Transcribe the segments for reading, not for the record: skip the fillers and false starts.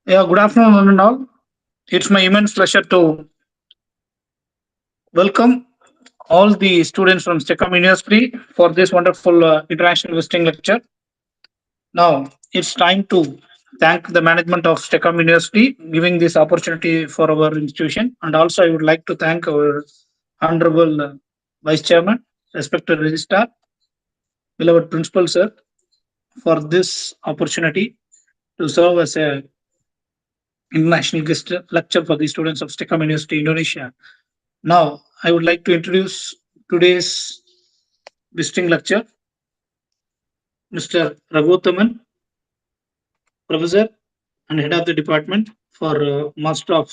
Yeah, good afternoon, one and all. It's my immense pleasure to welcome all the students from STEKOM University for this wonderful international visiting lecture. Now, it's time to thank the management of STEKOM University giving this opportunity for our institution. And also, I would like to thank our Honorable Vice Chairman, respected Registrar, beloved Principal Sir, for this opportunity to serve as a international guest lecture for the students of STEKOM University, Indonesia. Now, I would like to introduce today's visiting lecture, Mr. Ragothaman, Professor and Head of the Department for Master of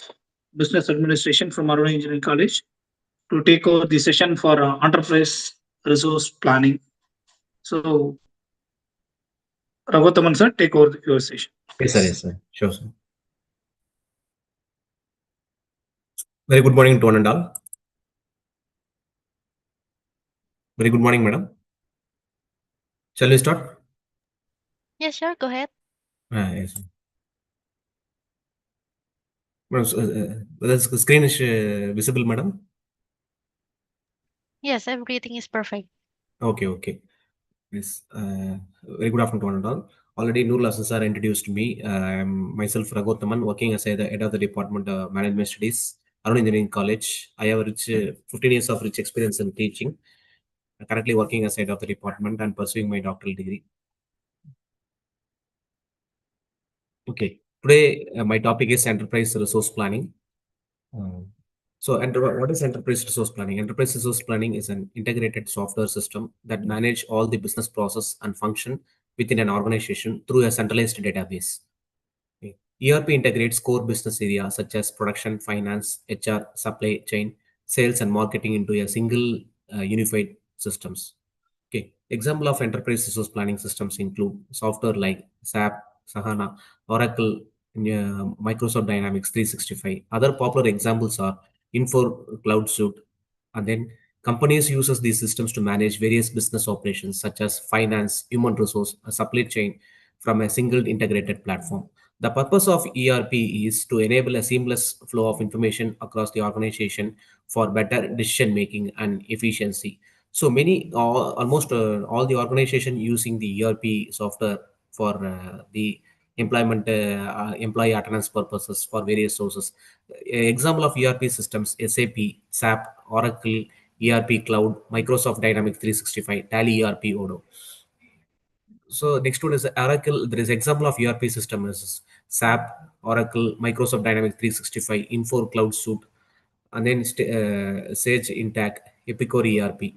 Business Administration from Arunai Engineering College, to take over the session for enterprise resource planning. So, Ragothaman sir, take over your session. Yes, sir. Yes, sir. Sure, sir. Very good morning to one and all. Very good morning, madam. Shall we start? Yes, sure. Go ahead. Yes. Madam, the screen is visible, madam? Yes, everything is perfect. Okay, okay. Yes. Very good afternoon to one and all. Already Noorul sir introduced me. I'm myself Ragothaman, working as the head of the Department of Management Studies, Arunai Engineering College. I have rich, 15 years of rich experience in teaching. Currently working as head of the department and pursuing my doctoral degree. Okay. Today, my topic is enterprise resource planning. What is enterprise resource planning? Enterprise resource planning is an integrated software system that manage all the business process and function within an organization through a centralized database. Okay. ERP integrates core business areas such as production, finance, HR, supply chain, sales, and marketing into a single unified systems. Okay. Example of enterprise resource planning systems include software like SAP, Sahana, Oracle, Microsoft Dynamics 365. Other popular examples are Info Cloud Suite. And then companies uses these systems to manage various business operations such as finance, human resource, supply chain from a single integrated platform. The purpose of ERP is to enable a seamless flow of information across the organization for better decision making and efficiency. So almost all the organization using the ERP software for the employee attendance purposes for various sources. Example of ERP systems: SAP, SAP, Oracle, ERP Cloud, Microsoft Dynamics 365, Tally ERP, Odoo. So next one is Oracle. There is example of ERP system is SAP, Oracle, Microsoft Dynamics 365, Info Cloud Suite, and then Sage Intacct, Epicor ERP.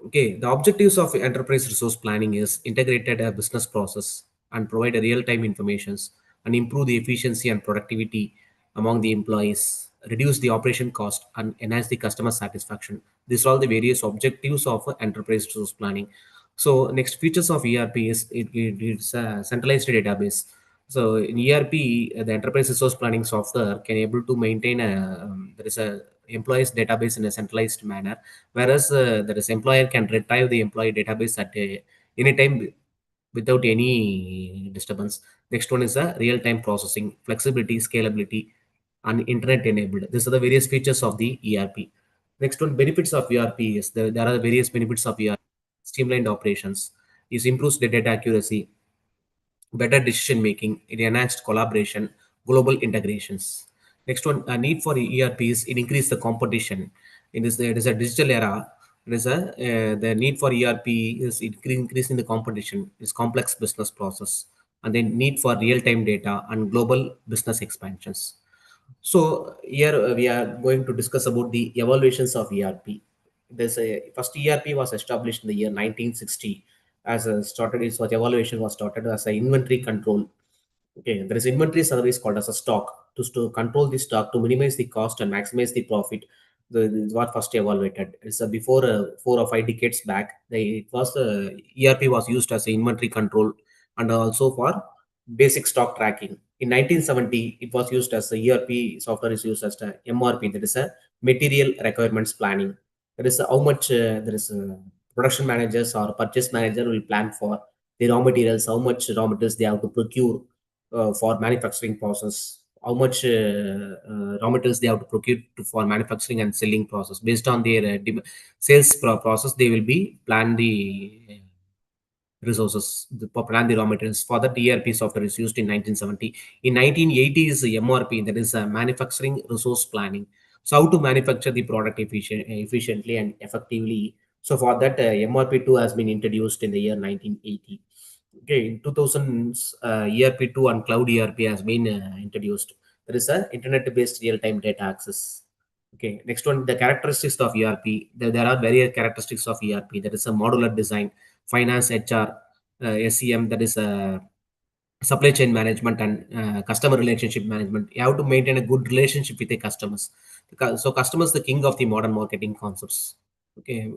Okay, the objectives of enterprise resource planning is integrated a business process and provide a real-time informations and improve the efficiency and productivity among the employees, reduce the operation cost and enhance the customer satisfaction. These are all the various objectives of enterprise resource planning. So next features of ERP is it's a centralized database. So in ERP, the enterprise resource planning software can able to maintain there is a employees database in a centralized manner, whereas there is employer can retrieve the employee database at any time without any disturbance. Next one is a real-time processing, flexibility, scalability, and internet enabled. These are the various features of the ERP. Next one, benefits of ERP is there are various benefits of ERP. Streamlined operations, is improves the data accuracy, better decision making, it enhanced collaboration, global integrations. Next one, a need for ERPs, it increase the competition. It is a digital era. It is the need for ERP is increasing the competition, is complex business process, and then need for real-time data and global business expansions. So here we are going to discuss about the evaluations of ERP. There's a first ERP was established in the year 1960 as a started. Its evaluation was started as an inventory control. Okay, there is inventory service called as a stock to control the stock to minimize the cost and maximize the profit. Is what first evaluated. It's before 4 or 5 decades back. It was ERP was used as a inventory control and also for basic stock tracking. In 1970, it was used as the ERP software is used as the MRP. That is a material requirements planning. That is how much there is production managers or purchase manager will plan for the raw materials, how much raw materials they have to procure, for manufacturing process, how much raw materials they have to procure for manufacturing and selling process. Based on their sales process, they will be plan the resources, plan the raw materials. For that, ERP software is used in 1970. In 1980 is MRP, that is manufacturing resource planning. So how to manufacture the product efficiently and effectively. So for that, MRP2 has been introduced in the year 1980. Okay, in 2000s, ERP2 and cloud ERP has been introduced. There is a internet-based real-time data access. Okay, next one, the characteristics of ERP. There are various characteristics of ERP. There is a modular design, finance, HR, SEM, that is supply chain management, and customer relationship management. You have to maintain a good relationship with the customers. So customers the king of the modern marketing concepts. Okay,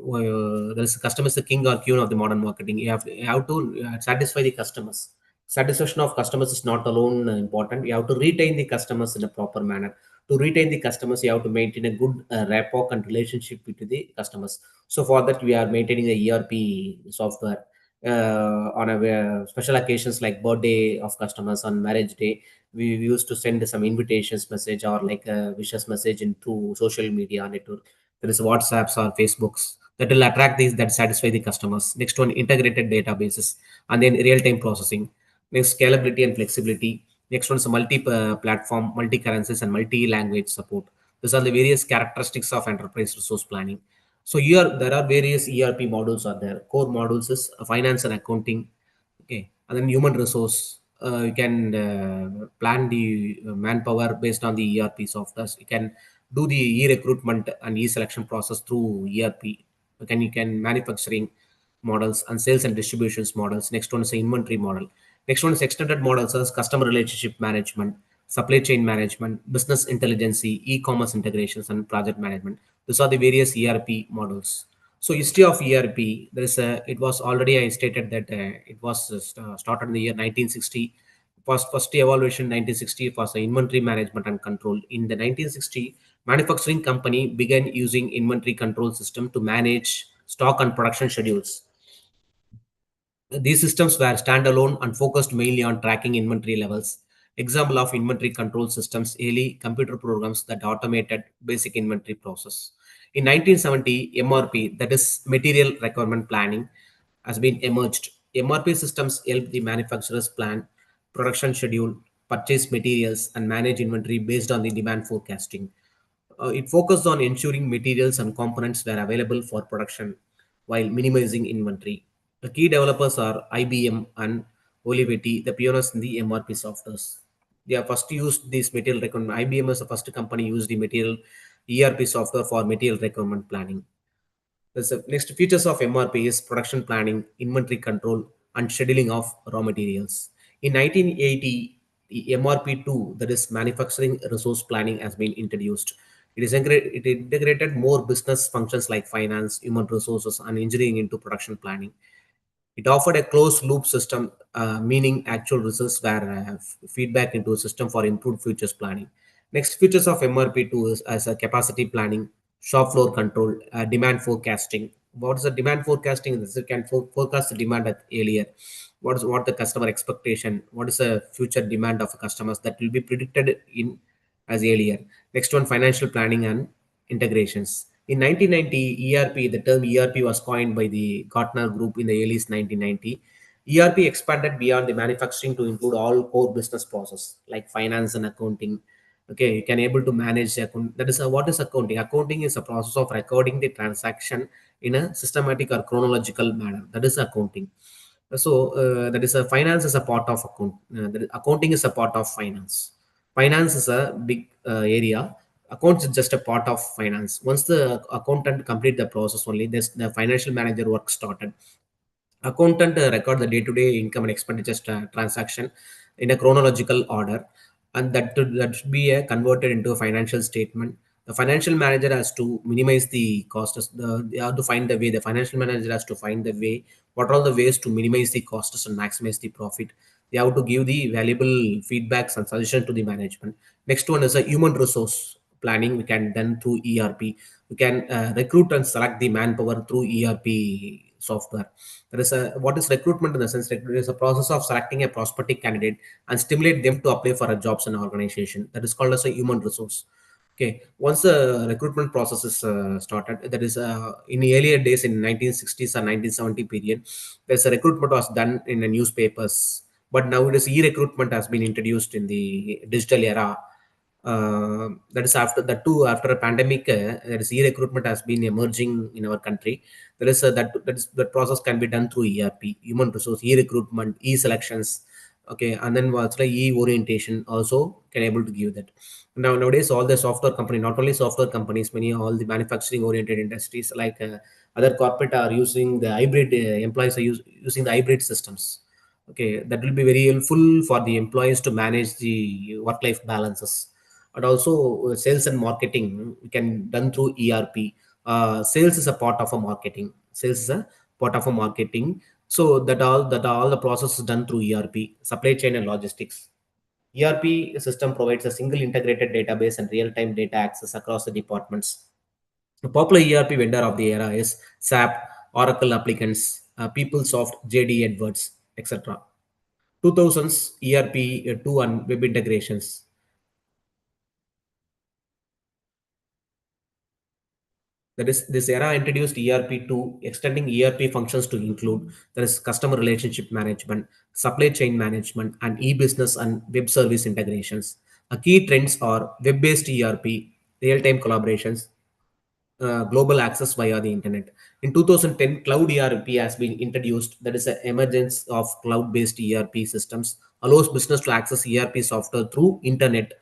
there's customer is the king or queen of the modern marketing. You have to satisfy the customers. Satisfaction of customers is not alone important. You have to retain the customers in a proper manner. To retain the customers, you have to maintain a good rapport and relationship with the customers. So for that, we are maintaining a ERP software on a special occasions like birthday of customers, on marriage day. We used to send some invitations message or like a wishes message into social media network. There is WhatsApps or Facebooks that will attract these, that satisfy the customers. Next one, integrated databases, and then real-time processing. Next, scalability and flexibility. Next one is multi-platform, multi-currencies, and multi-language support. These are the various characteristics of enterprise resource planning. So here there are various ERP models are there. Core models is finance and accounting. Okay, and then human resource. You can plan the manpower based on the ERP softwares. You can do the e-recruitment and e-selection process through ERP. You can manufacturing models and sales and distributions models. Next one is the inventory model. Next one is extended models as customer relationship management, supply chain management, business intelligence, e-commerce integrations, and project management. These are the various ERP models. So history of ERP, there is a. It was already I stated that it was started in the year 1960. First evaluation 1960 was the inventory management and control. In the 1960, manufacturing company began using inventory control system to manage stock and production schedules. These systems were standalone and focused mainly on tracking inventory levels. Example of inventory control systems, early computer programs that automated basic inventory process. In 1970, MRP, that is material requirement planning, has been emerged. MRP systems help the manufacturers plan production schedule, purchase materials, and manage inventory based on the demand forecasting. It focused on ensuring materials and components were available for production while minimizing inventory. The key developers are IBM and Olivetti, the pioneers in the MRP softwares. They have first used this material requirement. IBM is the first company used the material ERP software for material requirement planning. The next features of MRP is production planning, inventory control, and scheduling of raw materials. In 1980, the MRP2, that is manufacturing resource planning, has been introduced. It integrated more business functions like finance, human resources, and engineering into production planning. It offered a closed loop system, meaning actual results were feedback into a system for improved futures planning. Next features of MRP2 is as a capacity planning, shop floor control, demand forecasting. What is the demand forecasting? This it can forecast the demand at earlier. What the customer expectation? What is the future demand of customers that will be predicted in as earlier. Next one, financial planning and integrations. In 1990, ERP, the term ERP was coined by the Gartner Group in the early 1990. ERP expanded beyond the manufacturing to include all core business process like finance and accounting. Okay, you can able to manage account. That is what is accounting? Accounting is a process of recording the transaction in a systematic or chronological manner. That is accounting. So that is a finance is a part of account. Accounting is a part of finance. Finance is a big area. Accounts is just a part of finance. Once the accountant complete the process only, this the financial manager work started. Accountant record the day-to-day income and expenditure transaction in a chronological order, and that should be converted into a financial statement. The financial manager has to minimize the costs. They have to find the way. The financial manager has to find the way. What are all the ways to minimize the costs and maximize the profit? They have to give the valuable feedbacks and suggestions to the management. Next one is a human resource planning. We can done through ERP. We can recruit and select the manpower through ERP software. There is a what is recruitment in the sense that there is a process of selecting a prospective candidate and stimulate them to apply for a jobs in an organization. That is called as a human resource. Okay, once the recruitment process is started, that is in the earlier days in 1960s or 1970 period, there's a recruitment was done in the newspapers, but nowadays e-recruitment has been introduced in the digital era. That is after the two after a pandemic, there is e-recruitment has been emerging in our country. There is that process can be done through ERP, human resource, e-recruitment, e-selections. Okay, and then what's like e-orientation also can able to give that. Nowadays, all the software company, not only software companies, many all the manufacturing oriented industries like other corporate are using the hybrid employees are using the hybrid systems. Okay, that will be very helpful for the employees to manage the work life balances. And also sales and marketing can done through ERP. Sales is a part of a marketing. Sales is a part of a marketing. So that all the process is done through ERP. Supply chain and logistics. ERP system provides a single integrated database and real-time data access across the departments. The popular ERP vendor of the era is SAP, Oracle applicants, PeopleSoft, JD Edwards, etc. 2000s ERP 2 and web integrations. That is, this era introduced ERP2, extending ERP functions to include there is customer relationship management, supply chain management, and e-business and web service integrations. Key trends are web-based ERP, real-time collaborations, global access via the internet. In 2010, cloud ERP has been introduced. That is, the emergence of cloud-based ERP systems allows business to access ERP software through internet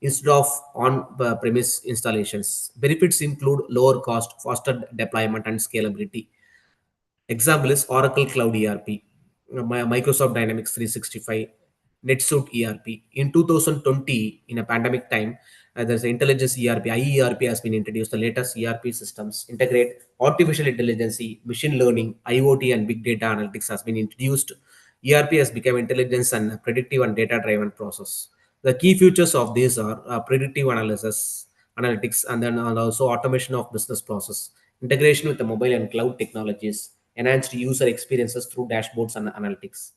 instead of on-premise installations. Benefits include lower cost, faster deployment, and scalability. Example is Oracle Cloud ERP, Microsoft Dynamics 365, NetSuite ERP. In 2020, in a pandemic time, there's intelligence ERP, IERP has been introduced. The latest ERP systems integrate artificial intelligence, machine learning, IoT, and big data analytics has been introduced. ERP has become intelligence and predictive and data-driven process. The key features of these are predictive analysis, analytics, and also automation of business process, integration with the mobile and cloud technologies, enhanced user experiences through dashboards and analytics.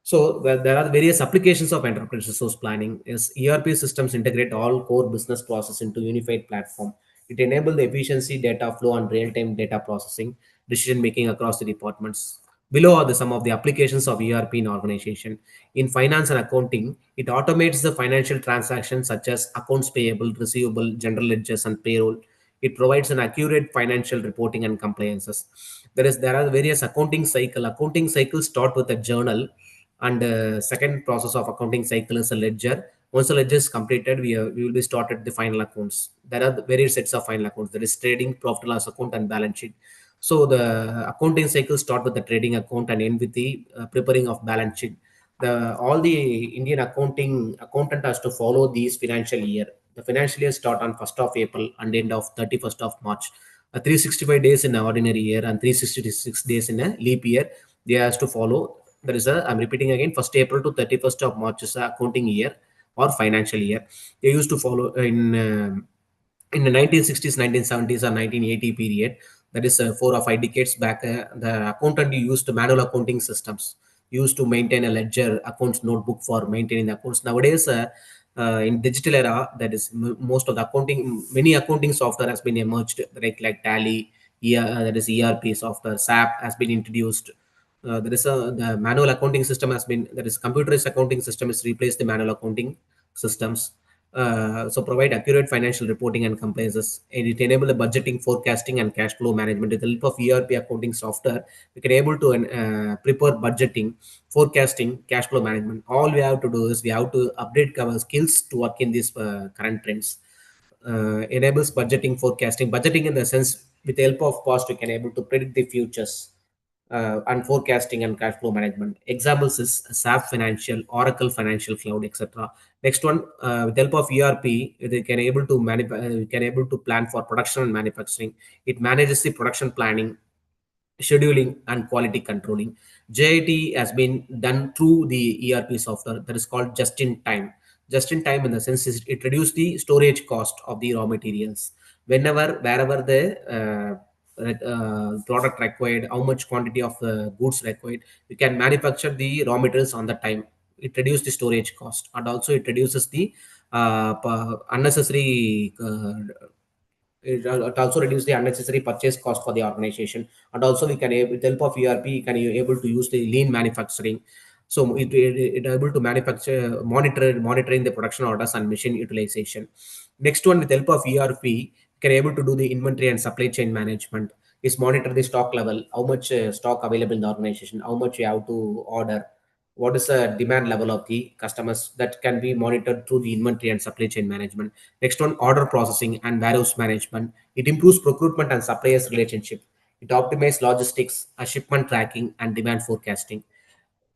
So there are various applications of enterprise resource planning. Is ERP systems integrate all core business process into unified platform. It enables the efficiency, data flow, and real-time data processing, decision making across the departments. Below are some of the applications of ERP in organization. In finance and accounting, it automates the financial transactions such as accounts payable, receivable, general ledgers, and payroll. It provides an accurate financial reporting and compliances. There are various accounting cycle. Accounting cycles start with a journal, and second process of accounting cycle is a ledger. Once the ledger is completed, we will be started the final accounts. There are various sets of final accounts. There is trading, profit and loss account, and balance sheet. So the accounting cycle start with the trading account and end with the preparing of balance sheet. All the Indian accountant has to follow these financial year. The financial year start on 1st of April and end of 31st of March. 365 days in an ordinary year and 366 days in a leap year. They has to follow. There is I'm repeating again, 1st April to 31st of March is a accounting year or financial year. They used to follow in the 1960s, 1970s, or 1980 period. That is 4 or 5 decades back. The accountant used manual accounting systems, used to maintain a ledger, accounts notebook for maintaining the accounts. Nowadays, in digital era, that is most of the accounting, many accounting software has been emerged, like Tally, that is ERP software, SAP has been introduced. There is the manual accounting system has been, that is computerized accounting system has replaced the manual accounting systems. So provide accurate financial reporting and compliances, and it enable the budgeting, forecasting, and cash flow management. With the help of ERP accounting software, we can able to prepare budgeting, forecasting, cash flow management. All we have to do is we have to update our skills to work in these current trends. Enables budgeting, forecasting. Budgeting in the sense, with the help of past, we can able to predict the futures, and forecasting and cash flow management. Examples is SAP Financial, Oracle Financial Cloud, etc. Next one, with the help of ERP, they can able to we can able to plan for production and manufacturing. It manages the production planning, scheduling, and quality controlling. JIT has been done through the ERP software that is called just in time. Just in time in the sense is it reduces the storage cost of the raw materials. Wherever the product required, how much quantity of goods required. You can manufacture the raw materials on the time. It reduces the storage cost, and also it reduces the unnecessary it also reduce the unnecessary purchase cost for the organization. And also we can with the help of ERP you can able to use the lean manufacturing. So it able to manufacture monitoring the production orders and machine utilization. Next one, with the help of ERP you can able to do the inventory and supply chain management. Is monitor the stock level, how much stock available in the organization, how much you have to order, what is the demand level of the customers. That can be monitored through the inventory and supply chain management. Next one, order processing and warehouse management. It improves procurement and suppliers relationship. It optimizes logistics, shipment tracking, and demand forecasting.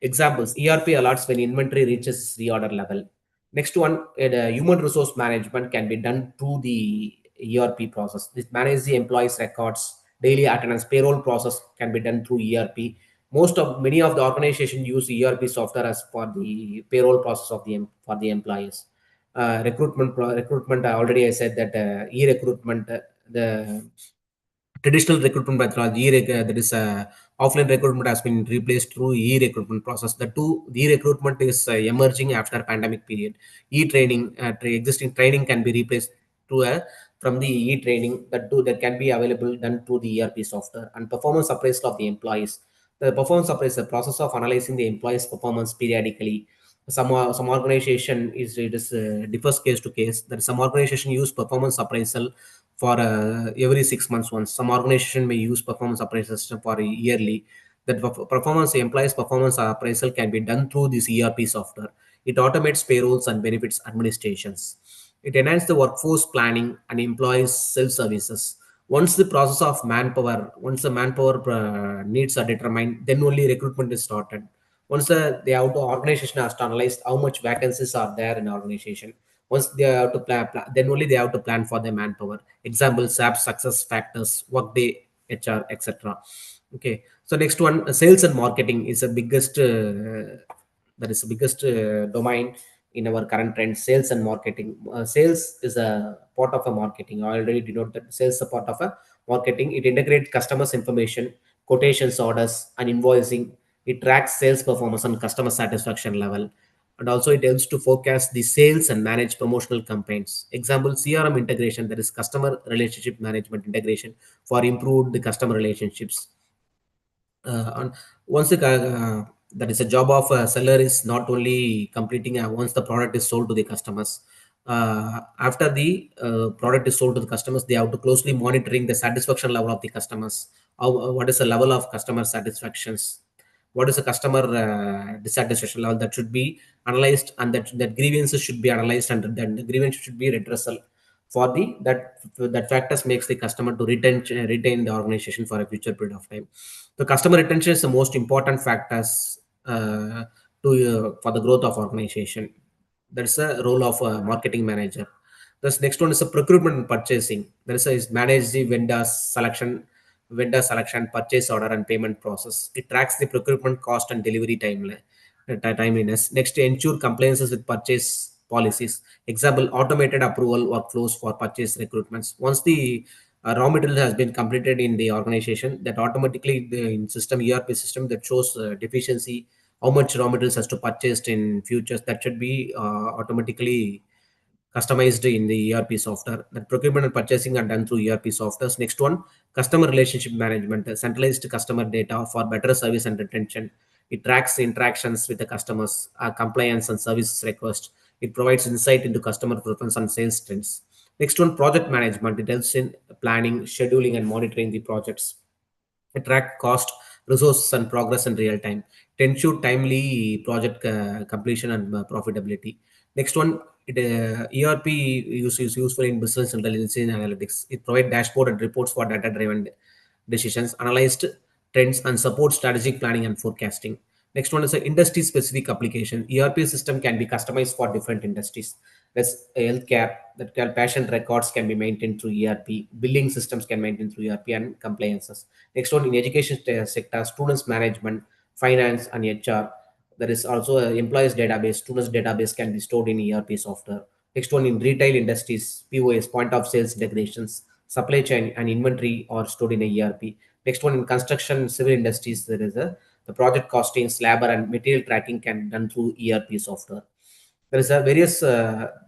Examples: ERP alerts when inventory reaches reorder level. Next one, human resource management can be done through the ERP process. This manages the employees' records, daily attendance, payroll process can be done through ERP. Many of the organization use ERP software as for the payroll process of for the employees. Recruitment. Already I said that e-recruitment, the traditional recruitment methodology, that is offline recruitment has been replaced through e-recruitment process. The e-recruitment is emerging after pandemic period. E-training, existing training can be replaced to from the e-training. That can be available done through the ERP software. And performance appraisal of the employees. The performance appraisal, the process of analyzing the employees' performance periodically. Some organization it is differs case to case. That some organization use performance appraisal for every 6 months once. Some organization may use performance appraisal system for yearly. That employees performance appraisal can be done through this ERP software. It automates payrolls and benefits administrations. It enhances the workforce planning and employees self services. Once the manpower needs are determined, then only recruitment is started. Once the organization has to analyze how much vacancies are there in organization. Once they have to then only they have to plan for the manpower. Example: SAP success factors, workday, HR, etc. Okay, so next one, sales and marketing is the biggest domain in our current trend. Sales and marketing. Sales is a part of a marketing. I already denote that sales is a part of a marketing. It integrates customers information, quotations, orders, and invoicing. It tracks sales performance and customer satisfaction level. And also it helps to forecast the sales and manage promotional campaigns. Example: CRM integration, that is customer relationship management integration for improved the customer relationships. And once that is a job of a seller is not only completing once the product is sold to the customers. After the product is sold to the customers, they have to closely monitoring the satisfaction level of the customers. What is the level of customer satisfactions? What is the customer dissatisfaction level? That should be analyzed, and that grievances should be analyzed, and then the grievance should be redressal for the that factors makes the customer to retain the organization for a future period of time. The customer retention is the most important factors for the growth of organization. That's the role of a marketing manager. This next one is a procurement and purchasing. There is manage the vendor selection, purchase order, and payment process. It tracks the procurement cost and delivery timeliness. Next, ensure compliances with purchase policies. Example: automated approval workflows for purchase recruitments. Once the raw material has been completed in the organization, that automatically the in system ERP system that shows deficiency, how much raw materials has to purchased in futures, that should be automatically customized in the ERP software. That procurement and purchasing are done through ERP softwares. Next one, customer relationship management, centralized customer data for better service and retention. It tracks interactions with the customers, compliance and services request. It provides insight into customer preference and sales trends. Next one, project management. It helps in planning, scheduling, and monitoring the projects. It track cost, resources, and progress in real time. It ensure timely project completion and profitability. Next one, ERP is useful in business intelligence and analytics. It provides dashboard and reports for data-driven decisions, analyzed trends, and support strategic planning and forecasting. Next one is an industry-specific application. ERP system can be customized for different industries. That's healthcare. Patient records can be maintained through ERP. Billing systems can maintain through ERP, and compliances. Next one, in education sector, students management, finance, and HR. There is also an employees database. Students database can be stored in ERP software. Next one, in retail industries, POS, point of sales integrations, supply chain and inventory are stored in a ERP. Next one, in construction, civil industries, there is a the project costings, labor and material tracking can done through ERP software. There is a various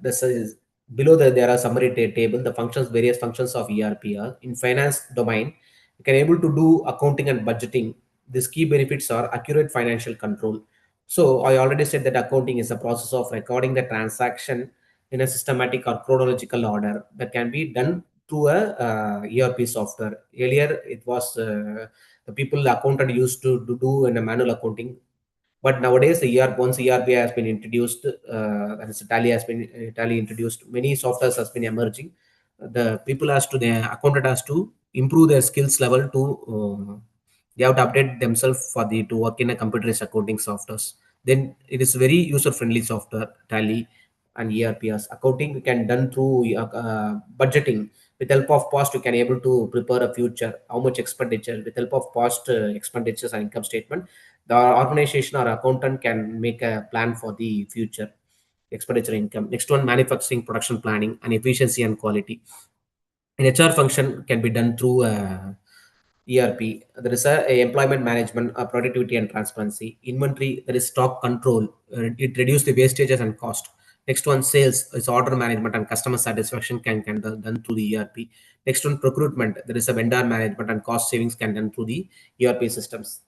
this is below there are summary table. The functions, various functions of ERP are in finance domain. You can able to do accounting and budgeting. These key benefits are accurate financial control. So I already said that accounting is a process of recording the transaction in a systematic or chronological order that can be done through a ERP software. Earlier, it was the people the accountant used to do in a manual accounting, but nowadays the once ERP has been introduced, that is Tally has been Tally introduced, many softwares has been emerging. The people has to, the accountant has to improve their skills level to they have to update themselves for the to work in a computerized accounting softwares. Then it is very user friendly software, Tally and ERPs. Accounting can done through budgeting. With help of past, you can able to prepare a future, how much expenditure. With help of past expenditures and income statement, the organization or accountant can make a plan for the future expenditure income. Next one, manufacturing, production planning, and efficiency and quality. An HR function can be done through ERP. There is a employment management, productivity and transparency. Inventory, there is stock control. It reduce the wastages and cost. Next one, sales is order management and customer satisfaction can done through the ERP. Next one, procurement. There is a vendor management and cost savings can done through the ERP systems.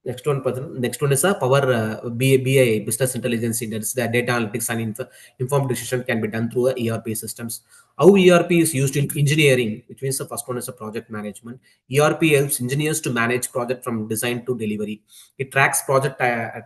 Next one is a power BA business intelligence. That is the data analytics and informed decision can be done through a ERP systems. How ERP is used in engineering, which means the first one is a project management. ERP helps engineers to manage project from design to delivery. It tracks project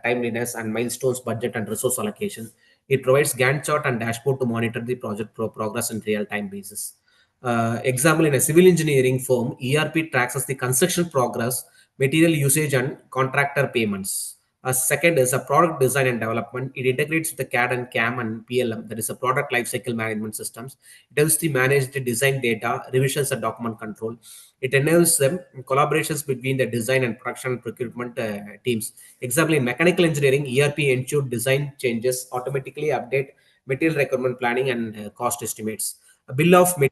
timeliness and milestones, budget and resource allocation. It provides Gantt chart and dashboard to monitor the project progress in real time basis. Example, in a civil engineering firm, ERP tracks the construction progress, material usage and contractor payments. A second is a product design and development. It integrates with the CAD and CAM and PLM, that is a product lifecycle management systems. It helps to manage the design data, revisions and document control. It enables them collaborations between the design and production and procurement teams. Example, in mechanical engineering, ERP ensure design changes automatically update material requirement planning and cost estimates. A bill of material,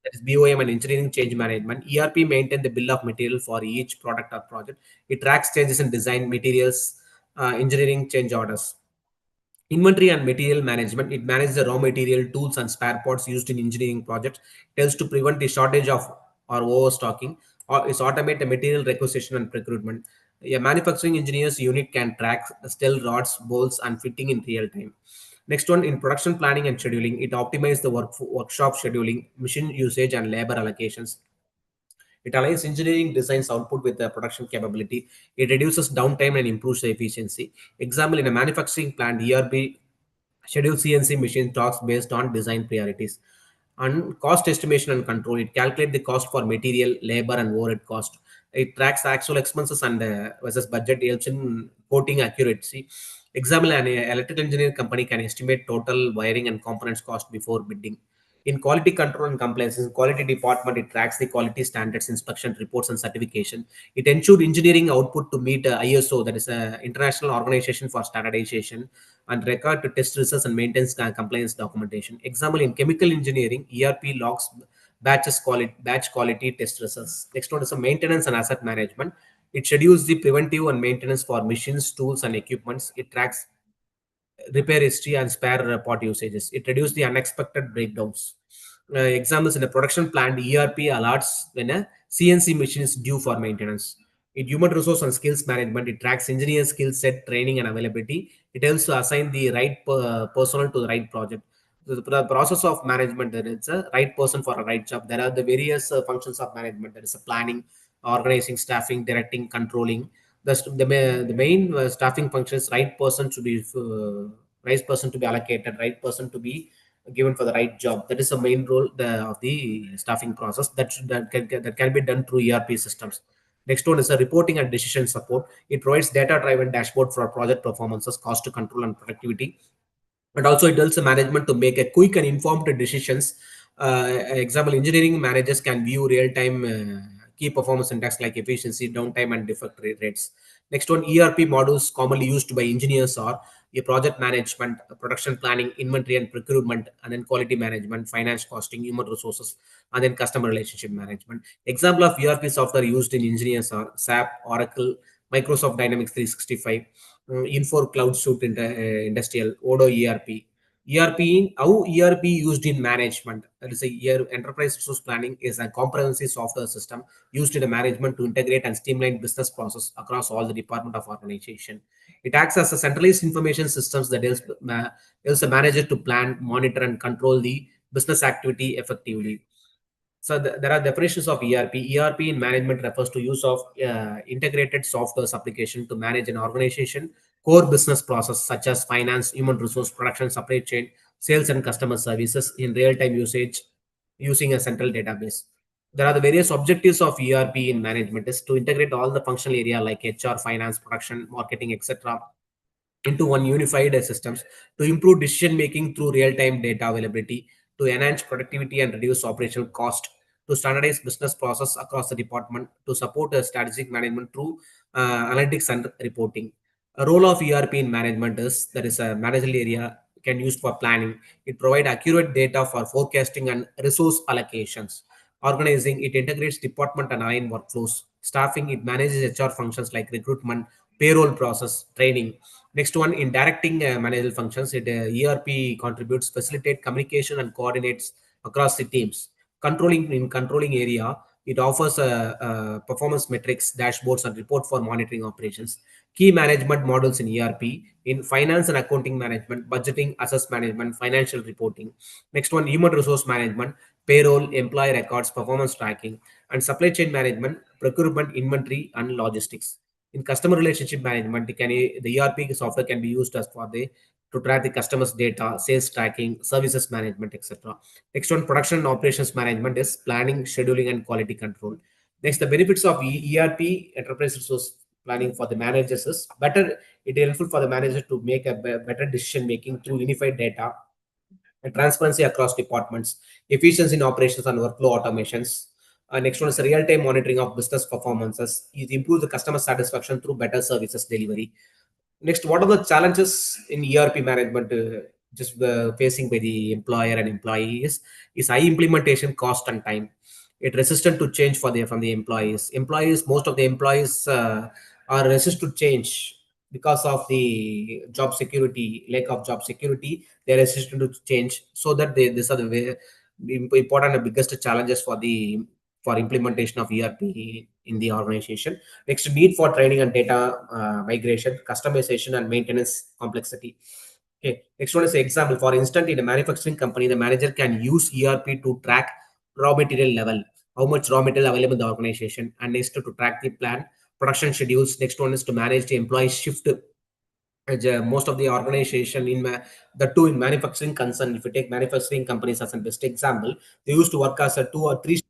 that is BOM and engineering change management. ERP maintain the bill of material for each product or project. It tracks changes in design, materials, engineering change orders. Inventory and material management. It manages the raw material, tools and spare parts used in engineering projects. It helps to prevent the shortage of or overstocking, or is automate the material requisition and procurement. A manufacturing engineers unit can track steel rods, bolts and fitting in real time. Next one, in production planning and scheduling, it optimizes the workshop scheduling, machine usage and labor allocations. It aligns engineering designs output with the production capability. It reduces downtime and improves the efficiency. Example, in a manufacturing plant, ERP schedule CNC machine talks based on design priorities. And cost estimation and control, it calculates the cost for material, labor and overhead cost. It tracks actual expenses and versus budget, helps in quoting accuracy. Example, an electrical engineer company can estimate total wiring and components cost before bidding. In quality control and compliance, in quality department, it tracks the quality standards, inspection reports, and certification. It ensures engineering output to meet ISO, that is International Organization for Standardization, and record to test results and maintains compliance documentation. Example, in chemical engineering, ERP logs batch quality test results. Next one is a maintenance and asset management. It schedules the preventive and maintenance for machines, tools, and equipments. It tracks repair history and spare part usages. It reduces the unexpected breakdowns. Examples, in a production plant, ERP alerts when a CNC machine is due for maintenance. In human resource and skills management, it tracks engineer skill set, training, and availability. It helps to assign the right personnel to the right project. So the process of management, there is a right person for a right job. There are the various functions of management. There is a planning, organizing, staffing, directing, controlling. The main staffing function is right person to be right person to be allocated, right person to be given for the right job. That is the main role of the staffing process that can be done through ERP systems. Next one is a reporting and decision support. It provides data-driven dashboard for project performances, cost control, and productivity. And also it helps the management to make a quick and informed decisions. Example, engineering managers can view real-time key performance index like efficiency, downtime, and defect rates. Next one, ERP models commonly used by engineers are project management, production planning, inventory and procurement, and then quality management, finance costing, human resources, and then customer relationship management. Example of ERP software used in engineers are SAP, Oracle, Microsoft Dynamics 365, Infor Cloud Suite Industrial, Odo ERP. ERP, how ERP used in management. That is a enterprise resource planning is a comprehensive software system used in the management to integrate and streamline business process across all the department of organization. It acts as a centralized information systems that helps the manager to plan, monitor, and control the business activity effectively. So there are definitions of ERP. ERP in management refers to use of integrated software application to manage an organization core business process such as finance, human resource, production, supply chain, sales, and customer services in real-time usage using a central database. There are the various objectives of ERP in management is to integrate all the functional area like HR, finance, production, marketing, etc. into one unified systems to improve decision making through real-time data availability, to enhance productivity and reduce operational cost, to standardize business process across the department, to support strategic management through analytics and reporting. A role of ERP in management is that is a managerial area can use for planning. It provides accurate data for forecasting and resource allocations. Organizing, it integrates department and align workflows. Staffing, it manages HR functions like recruitment, payroll process, training. Next one, in directing managerial functions, ERP contributes, facilitate communication and coordinates across the teams. Controlling area, it offers performance metrics, dashboards, and report for monitoring operations. Key management models in ERP in finance and accounting management, budgeting, assess management, financial reporting. Next one, human resource management, payroll, employee records, performance tracking, and supply chain management, procurement, inventory, and logistics. In customer relationship management, the ERP software can be used as for the to track the customers' data, sales tracking, services management, etc. Next one, production and operations management is planning, scheduling, and quality control. Next, the benefits of ERP, enterprise resource planning for the managers is better. It is helpful for the manager to make a better decision making through unified data and transparency across departments, efficiency in operations and workflow automations. Next one is real-time monitoring of business performances. It improves the customer satisfaction through better services delivery. Next, what are the challenges in ERP management just facing by the employer and employees? Is high implementation cost and time. It resistant to change for the from the employees. Most of the employees are resistant to change because of the job security, lack of job security. They are resistant to change. So that these are the important and biggest challenges for implementation of ERP in the organization. Next, need for training and data migration, customization, and maintenance complexity. Okay. Next one is an example. For instance, in a manufacturing company, the manager can use ERP to track raw material level, how much raw material available in the organization, and next to track the plan, production schedules. Next one is to manage the employee shift. Most of the organization the two in manufacturing concern, if you take manufacturing companies as a best example, they used to work as a 2 or 3 shifts.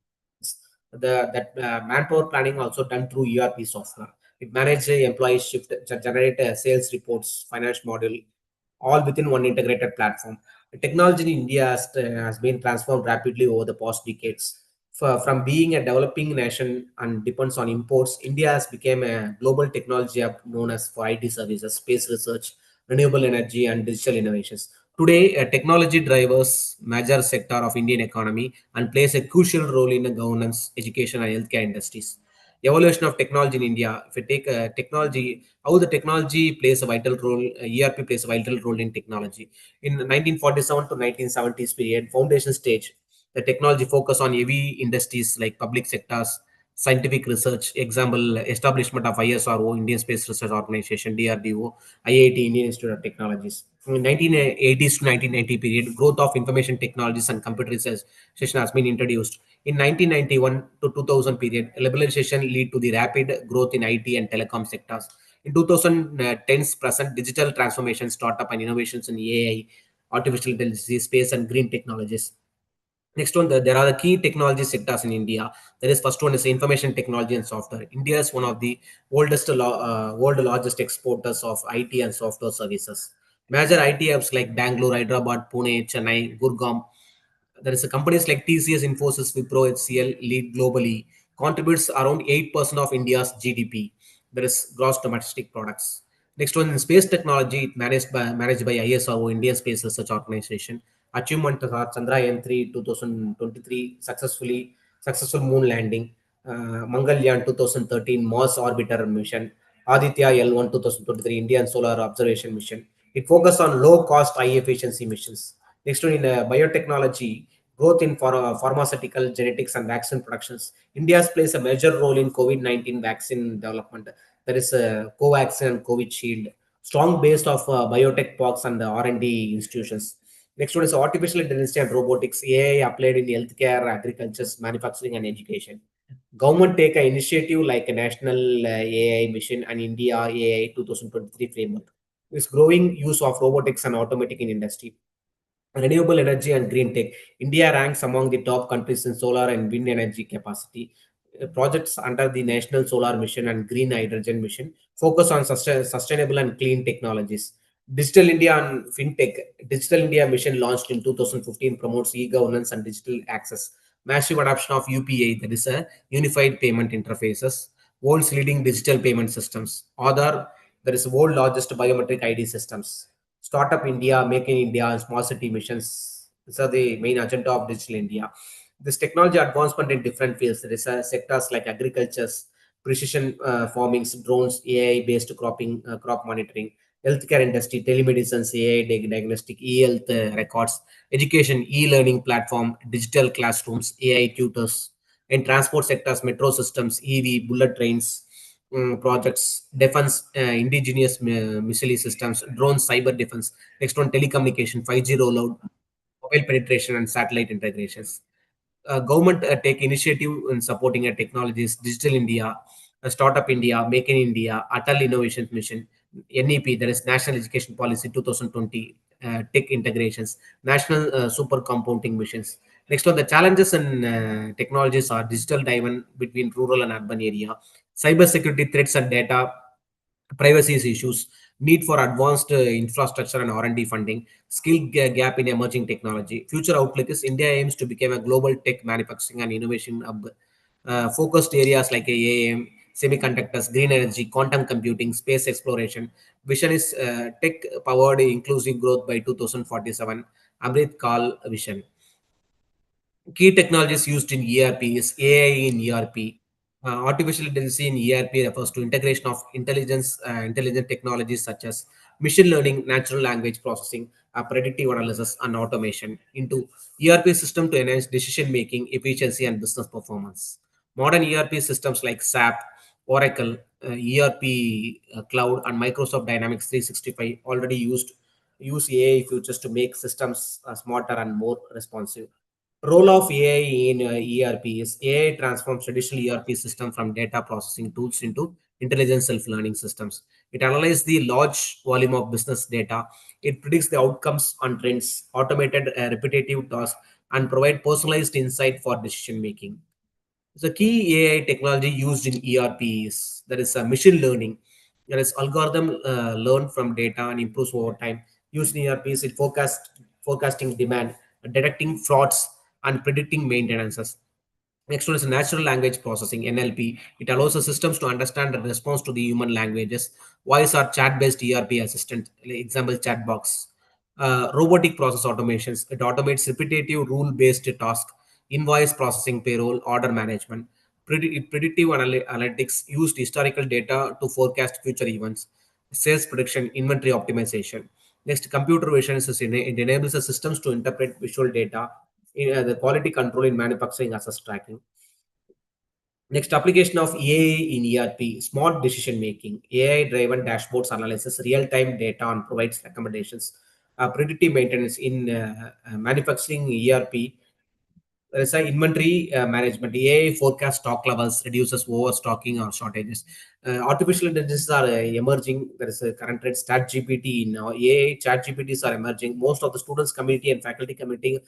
That manpower planning also done through ERP software. It manages the employee shift, generate sales reports, finance model, all within one integrated platform. The technology in India has been transformed rapidly over the past decades. From being a developing nation and depends on imports, India has become a global technology hub known as for IT services, space research, renewable energy, and digital innovations. Today, technology drives major sector of Indian economy and plays a crucial role in the governance, education, and healthcare industries. Evolution of technology in India. If you take technology, how the technology plays a vital role, ERP plays a vital role in technology. In 1947 to 1970s period, foundation stage, the technology focus on heavy industries like public sectors, scientific research. Example, establishment of ISRO, Indian Space Research Organization, DRDO, IIT, Indian Institute of Technologies. In 1980s to 1990 period, growth of information technologies and computerization has been introduced. In 1991 to 2000 period, liberalization lead to the rapid growth in IT and telecom sectors. In 2010's present, digital transformation, startup and innovations in AI, artificial intelligence, space and green technologies. Next one, there are the key technology sectors in India. There is first one is information technology and software. India is one of the world largest exporters of IT and software services. Major IT hubs like Bangalore, Hyderabad, Pune, Chennai, Gurgaon. There is a companies like TCS, Infosys, Wipro, HCL lead globally, contributes around 8% of India's GDP. There is gross domestic products. Next one, in space technology, it managed by ISRO, Indian Space Research Organization. Achievement are Chandrayaan-3 2023 successful moon landing, Mangalyaan 2013 Mars orbiter mission, Aditya L1 2023 Indian Solar Observation Mission. It focused on low cost, high efficiency missions. Next one, in biotechnology, growth in pharmaceutical, genetics, and vaccine productions. India plays a major role in COVID-19 vaccine development. There is a Covaxin and COVID Shield, strong base of biotech parks and the R&D institutions. Next one is artificial intelligence and robotics, AI applied in healthcare, agriculture, manufacturing, and education. Government take an initiative like a national AI mission and India AI 2023 framework. This growing use of robotics and automatic in industry. Renewable energy and green tech. India ranks among the top countries in solar and wind energy capacity. Projects under the National Solar Mission and Green Hydrogen Mission focus on sustainable and clean technologies. Digital India and FinTech. Digital India Mission launched in 2015 promotes e-governance and digital access. Massive adoption of UPI, that is a unified payment interfaces. World's leading digital payment systems. Other, there is world largest biometric ID systems. Startup India, Make in India, and Small City missions. These are the main agenda of Digital India. This technology advancement in different fields. There is sectors like agriculture, precision farmings, drones, AI-based crop monitoring, healthcare industry, telemedicine, AI diagnostic, e-health records, education, e-learning platform, digital classrooms, AI tutors, in transport sectors, metro systems, EV, bullet trains, projects, defense, indigenous missile systems, drones, cyber defense. Next one, telecommunication, 5G rollout, mobile penetration, and satellite integrations. Government take initiative in supporting technologies, Digital India, Startup India, Make in India, Atal Innovation Mission, NEP, that is National Education Policy 2020, tech integrations, National Super Compounding Missions. Next one, the challenges and technologies are digital diamond between rural and urban area, cyber security threats and data privacy issues, need for advanced infrastructure and R&D funding, gap in emerging technology. Future outlook is India aims to become a global tech manufacturing and innovation hub. Focused areas like AAM, semiconductors, green energy, quantum computing, space exploration. Vision is tech-powered inclusive growth by 2047. Amrit Kal vision. Key technologies used in ERP is AI in ERP. Artificial intelligence in ERP refers to integration of intelligent technologies such as machine learning, natural language processing, predictive analysis, and automation into ERP system to enhance decision making, efficiency, and business performance. Modern ERP systems like SAP, Oracle, ERP Cloud, and Microsoft Dynamics 365 already use AI features to make systems smarter and more responsive. Role of AI in ERP is AI transforms traditional ERP system from data processing tools into intelligent self-learning systems. It analyzes the large volume of business data. It predicts the outcomes and trends, automated repetitive tasks, and provide personalized insight for decision making. The key AI technology used in ERP is there is a machine learning. There is algorithm learn from data and improves over time. Used in ERPs, it forecasting demand, detecting frauds, and predicting maintenances. Next one is natural language processing (NLP). It allows the systems to understand and respond to the human languages. Voice or chat-based ERP assistant, example chatbox. Robotic process automations. It automates repetitive rule-based tasks, invoice processing, payroll, order management. Predictive analytics used historical data to forecast future events. Sales prediction, inventory optimization. Next, computer vision it enables the systems to interpret visual data in the quality control in manufacturing assets tracking. Next, application of AI in ERP, smart decision making, AI-driven dashboards analyzes real-time data and provides recommendations. Predictive maintenance in manufacturing ERP, there is a inventory management, AI forecast stock levels, reduces overstocking or shortages. Artificial intelligence are emerging. There is a current trend, Chat GPT in AI, Chat GPTs are emerging. Most of the students community and faculty community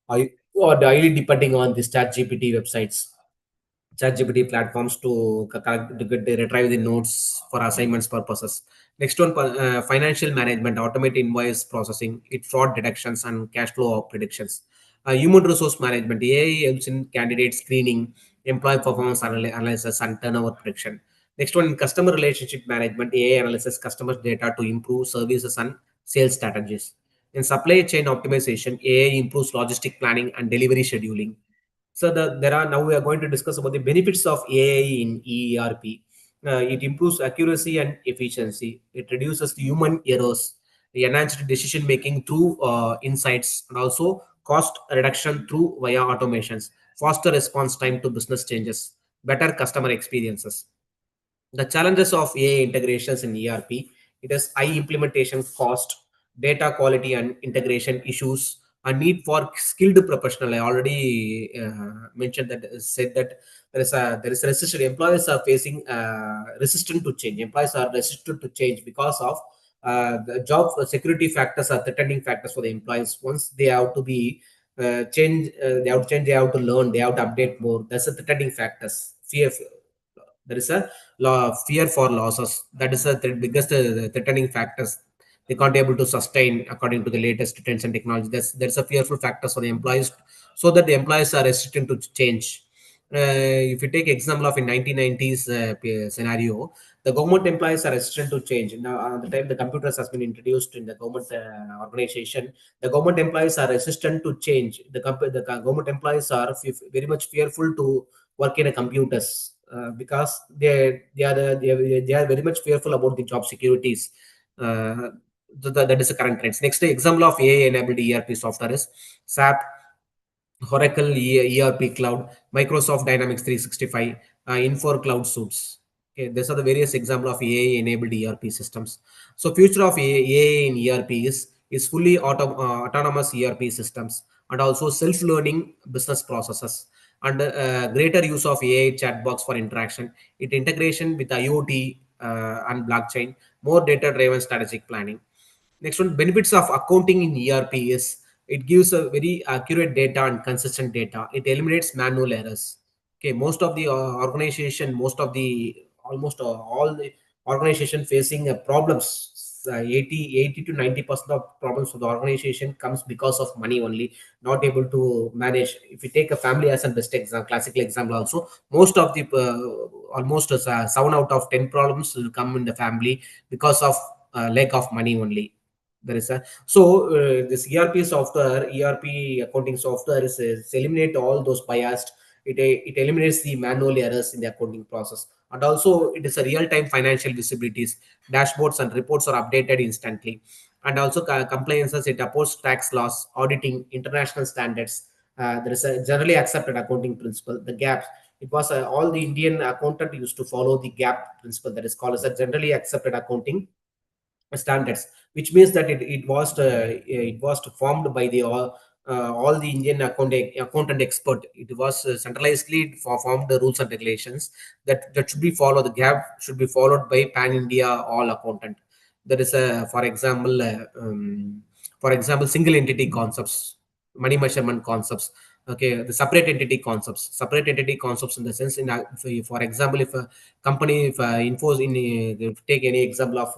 are daily depending on the Chat GPT websites, ChatGPT platforms to retrieve the notes for assignments purposes. Next one, financial management, automate invoice processing, it fraud detections and cash flow predictions. Human resource management, AI helps in candidate screening, employee performance analysis, and turnover prediction. Next one, in customer relationship management, AI analyzes customers' data to improve services and sales strategies. In supply chain optimization, AI improves logistic planning and delivery scheduling. So there are now we are going to discuss about the benefits of AI in ERP. It improves accuracy and efficiency. It reduces the human errors, the enhanced decision making through insights, and also cost reduction through via automations, faster response time to business changes, better customer experiences. The challenges of AI integrations in ERP, it has high implementation cost, data quality and integration issues, a need for skilled professional. I already mentioned that, said that there is resistance. Employees are facing resistant to change. Employees are resistant to change because of the job security factors are threatening factors for the employees. Once they have to be change, they have to change. They have to learn. They have to update more. That's a threatening factors. Fear. There is a fear for losses. That is the biggest threatening factors. They can't able to sustain according to the latest trends and technology. There's a fearful factors for the employees, so that the employees are resistant to change. If you take example of in 1990s scenario, the government employees are resistant to change. Now, at the time the computers has been introduced in the government organization, the government employees are resistant to change. The government employees are very much fearful to work in a computers because they are very much fearful about the job securities. Uh, that is the current trends. Next example of AI enabled ERP software is SAP, Oracle ERP Cloud, Microsoft Dynamics 365, Infor Cloud Suites. Okay, these are the various examples of AI-enabled ERP systems. So, future of AI in ERP is fully autonomous ERP systems and also self-learning business processes and greater use of AI chatbots for interaction. It integration with IoT and blockchain, more data-driven strategic planning. Next one, benefits of accounting in ERP is it gives a very accurate data and consistent data. It eliminates manual errors. Okay, most of the organization, most of the almost all the organization facing problems. 80 to 90% of problems for the organization comes because of money only, not able to manage. If you take a family as a best example, classical example also, most of the almost 7 out of 10 problems will come in the family because of lack of money only. There is a this ERP software, ERP accounting software is eliminate all those biased. It eliminates the manual errors in the accounting process, and also it is a real-time financial visibilities. Dashboards and reports are updated instantly, and also compliances. It supports tax laws, auditing, international standards. There is a generally accepted accounting principle. The gaps. It was all the Indian accountant used to follow the gap principle, that is called as a generally accepted accounting standards, which means that it was formed by the all the Indian accountant expert. It was centralizedly formed the rules and regulations that should be followed. The gap should be followed by pan India all accountant. There is a for example single entity concepts, money measurement concepts. Okay, the separate entity concepts in the sense for example, if a company, if if take any example of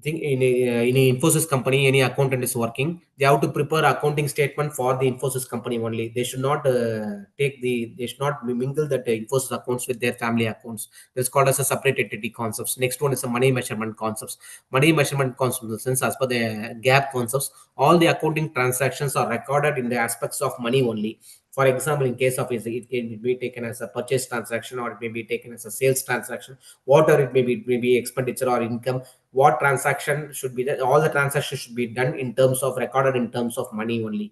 think in a Infosys company, any accountant is working, they have to prepare accounting statement for the Infosys company only. They should not they should not mingle that Infosys accounts with their family accounts. That's called as a separate entity concepts. Next one is a money measurement concepts. Money measurement concepts in the sense, as per the gap concepts, all the accounting transactions are recorded in the aspects of money only. For example, in case of it can be taken as a purchase transaction, or it may be taken as a sales transaction, whatever it may be expenditure or income. What transaction should be done, all the transactions should be done in terms of recorded in terms of money only.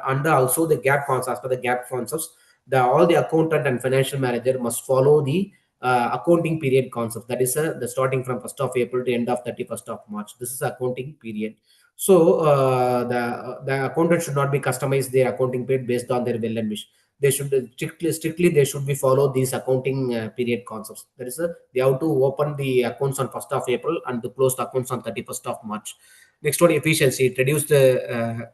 Under also the gap concepts, as per the gap concepts, all the accountant and financial manager must follow the accounting period concept. That is the starting from 1st of April to end of 31st of March. This is accounting period. So the accountant should not be customized their accounting period based on their will and wish. They should strictly they should be follow these accounting period concepts. That is they have to open the accounts on 1st of April and to close the accounts on 31st of March. Next one, efficiency. It reduce the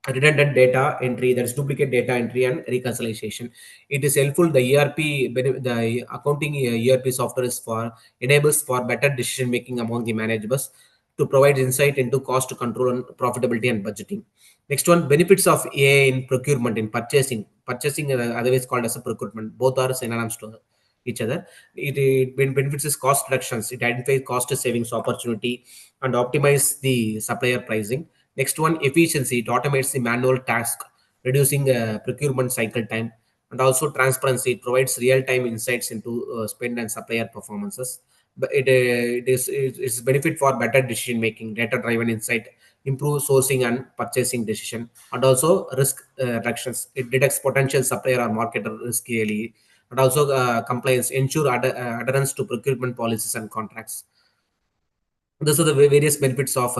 redundant data entry, that is duplicate data entry and reconciliation. It is helpful. The the accounting ERP software is for enables for better decision making among the managers to provide insight into cost control and profitability and budgeting. Next one, benefits of AI in procurement, in purchasing. Purchasing, otherwise called as a procurement. Both are synonyms to each other. It benefits is cost reductions. It identifies cost savings opportunity and optimize the supplier pricing. Next one, efficiency. It automates the manual task, reducing procurement cycle time. And also transparency. It provides real-time insights into spend and supplier performances. But it's benefit for better decision making, data-driven insight, improve sourcing and purchasing decision, and also risk reductions. It detects potential supplier or marketer risk early, and also compliance, ensure adherence to procurement policies and contracts. Those are the various benefits of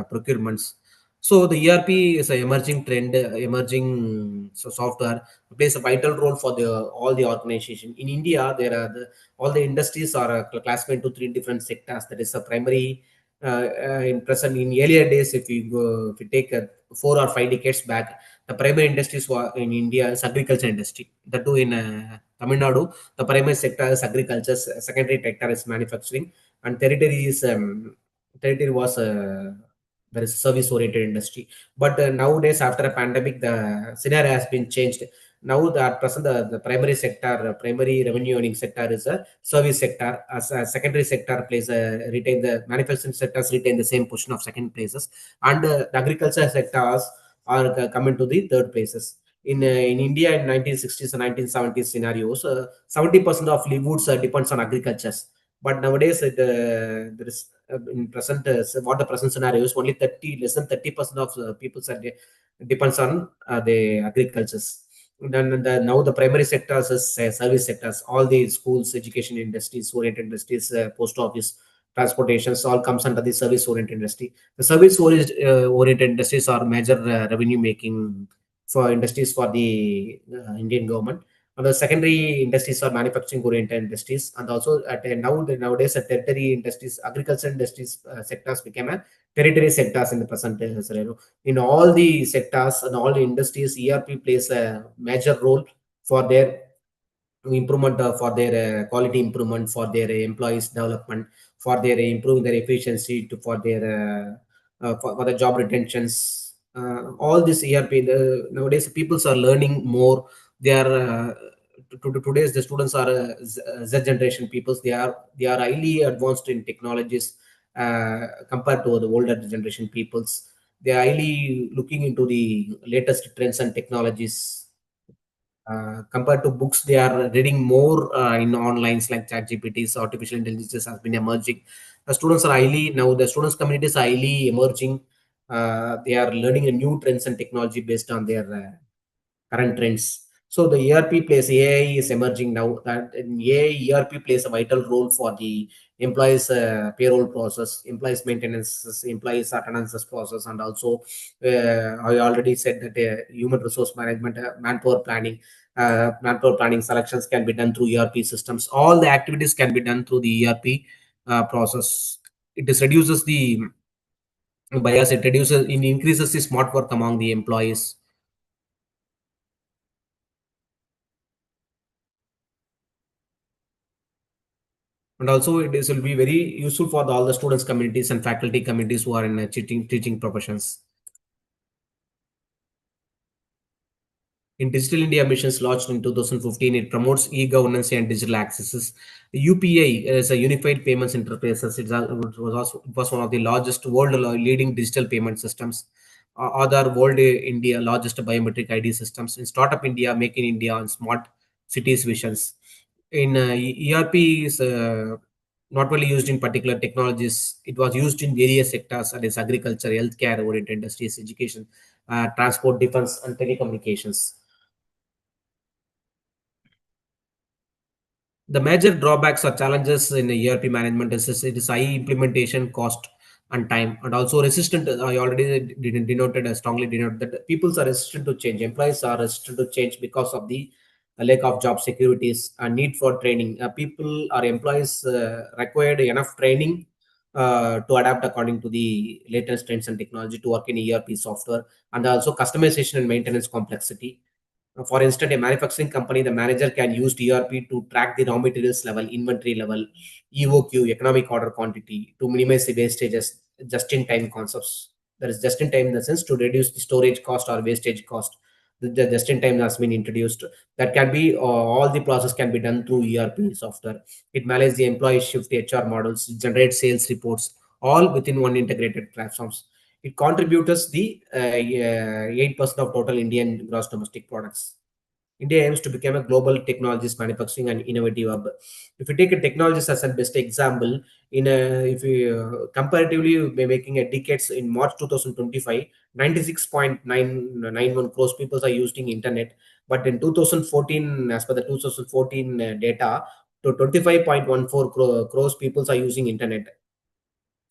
procurements. So the ERP is an emerging trend, emerging software plays a vital role for the all the organization. In India, there are all the industries are classified into three different sectors. That is a primary. In present, in earlier days, if you take 4 or 5 decades back, the primary industries were in India is agriculture industry. That too in Tamil Nadu, the primary sector is agriculture, secondary sector is manufacturing, and territory was there is service oriented industry. But nowadays, after a pandemic, the scenario has been changed. Now the at present the primary sector, primary revenue earning sector is a service sector, as a secondary sector plays a retain, the manufacturing sectors retain the same position of second places, and the agriculture sectors are coming to the third places. In India in 1960s and 1970s scenarios, 70% of livelihoods depends on agriculture. But nowadays, there is in present what the present scenario is, only 30 less than 30% of people depends on the agricultures. Then now the primary sectors is service sectors. All the schools, education industries, oriented industries, post office, transportations, all comes under the service oriented industry. The service oriented industries are major revenue making for industries for the Indian government. And the secondary industries are manufacturing oriented industries, and also nowadays tertiary industries, agriculture industries sectors became a territory sectors in the present scenario. In all the sectors and all the industries, ERP plays a major role for their improvement, for their quality improvement, for their employees development, for their improving their efficiency, for their for the job retentions. All this ERP, nowadays people are learning more. They are today's the students are Z generation peoples. They are highly advanced in technologies compared to the older generation peoples. They are highly looking into the latest trends and technologies. Compared to books, they are reading more in onlines like chat gpts. Artificial intelligence has been emerging. The students are highly, now the students community is highly emerging. They are learning a new trends and technology based on their current trends. So the ERP plays, AI is emerging now. That in AI, ERP plays a vital role for the employees payroll process, employees maintenance, employees attendance process, and also I already said that human resource management, manpower planning selections can be done through ERP systems. All the activities can be done through the ERP process. It is reduces the bias. It increases the smart work among the employees. And also will be very useful for all the students communities and faculty communities who are in teaching professions. In Digital India missions launched in 2015, it promotes e-governance and digital accesses. The UPI is a unified payments interface. It was one of the largest world leading digital payment systems. Other world India largest biometric ID systems. In Startup India, Make in India, and Smart Cities visions. In ERP is not only used in particular technologies. It was used in various sectors, such as agriculture, healthcare, oriented industries, education, transport, defense, and telecommunications. The major drawbacks or challenges in the ERP management is it is high implementation cost and time, and also resistant. I already denoted, strongly denoted that people are resistant to change. Employees are resistant to change because of the lack of job securities and need for training. People or employees required enough training to adapt according to the latest trends and technology to work in ERP software, and also customization and maintenance complexity. For instance, a manufacturing company, the manager can use ERP to track the raw materials level, inventory level, EOQ, economic order quantity, to minimize the wastages, just-in-time concepts. That is just-in-time in the sense to reduce the storage cost or wastage cost. The just in time has been introduced. That can be all the process can be done through ERP software. It manages the employee shift HR models, generate sales reports, all within one integrated platforms. It contributes the 8% of total Indian gross domestic products. India aims to become a global technologies manufacturing and innovative hub. If you take a technologies as a best example, if you comparatively by making a decades in March 2025, 96.991 crores people are using internet, but in 2014, as per the 2014 data, to 25.14 crores people are using internet.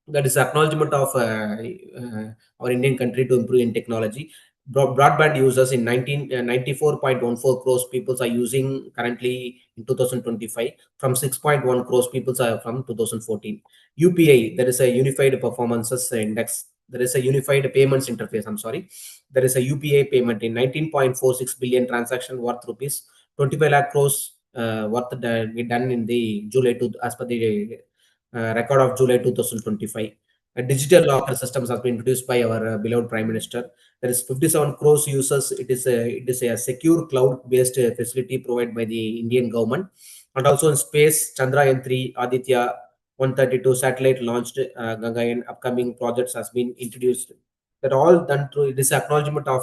That is acknowledgement of our Indian country to improve in technology. Broadband users in 94.14 crores people are using currently in 2025 from 6.1 crores people are from 2014. UPI, there is a unified performances index. There is a unified payments interface. I'm sorry. There is a UPI payment in 19.46 billion transaction worth rupees 25 lakh crores worth done in the July to as per the record of July 2025. A digital locker systems has been introduced by our beloved Prime Minister. There is 57 crores users. It is a secure cloud-based facility provided by the Indian government. And also in space, Chandrayaan-3, Aditya 132 satellite launched, Gaganyaan upcoming projects has been introduced. That all done through this acknowledgement of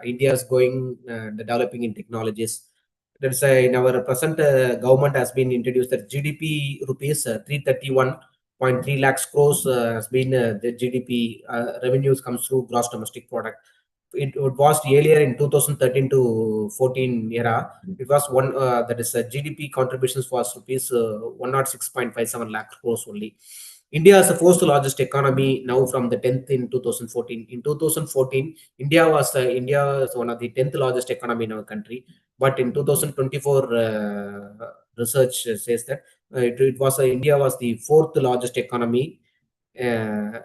India's going the developing in technologies. That's in our present government has been introduced that GDP rupees 331.3 lakhs crores has been the GDP revenues comes through gross domestic product. It was earlier in 2013 to 14 era. It was one that is GDP contributions was rupees 106.57 lakh crores only. India is the fourth largest economy now from the 10th in 2014. In 2014, India is one of the 10th largest economy in our country. But in 2024, research says that it was India was the fourth largest economy in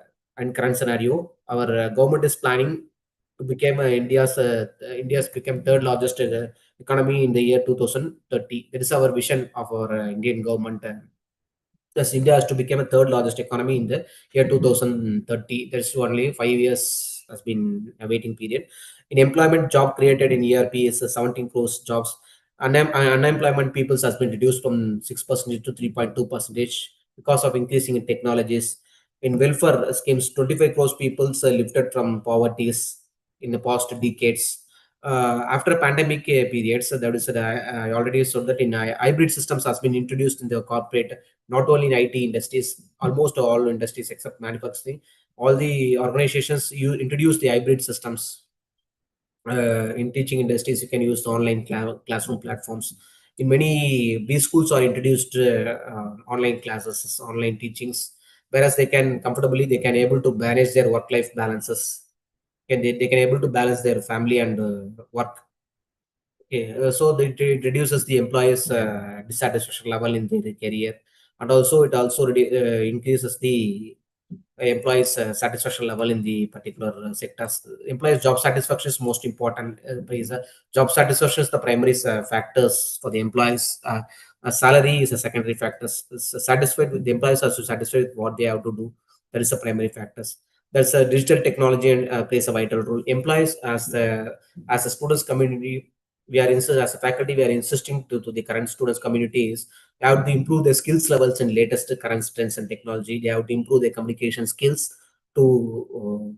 current scenario. Our government is planning to become India's become third largest economy in the year 2030. That is our vision of our Indian government. Thus, India has to become a third largest economy in the year 2030. There's only 5 years has been a waiting period. In employment, job created in ERP is 17 crores jobs. Unemployment peoples has been reduced from 6% to 3.2% because of increasing in technologies. In welfare schemes, 25 crores peoples lifted from poverty in the past decades. After pandemic periods, that is, I already said that in hybrid systems has been introduced in the corporate, not only in IT industries, almost all industries except manufacturing. All the organizations you introduce the hybrid systems. In teaching industries, you can use the online classroom platforms. In many B schools are introduced online classes, online teachings, whereas they can able to manage their work life balances. They can able to balance their family and work. Okay, so it reduces the employees' dissatisfaction level in their career, and also it also increases the employees' satisfaction level in the particular sectors. Employees' job satisfaction is most important. Job satisfaction is the primary factors for the employees. Salary is a secondary factor. Satisfied with the employees are satisfied with what they have to do. That is the primary factors. That's a digital technology and plays a vital role. Employees as a students community, as a faculty, we are insisting to the current students communities. They have to improve their skills levels in latest current trends and technology. They have to improve their communication skills to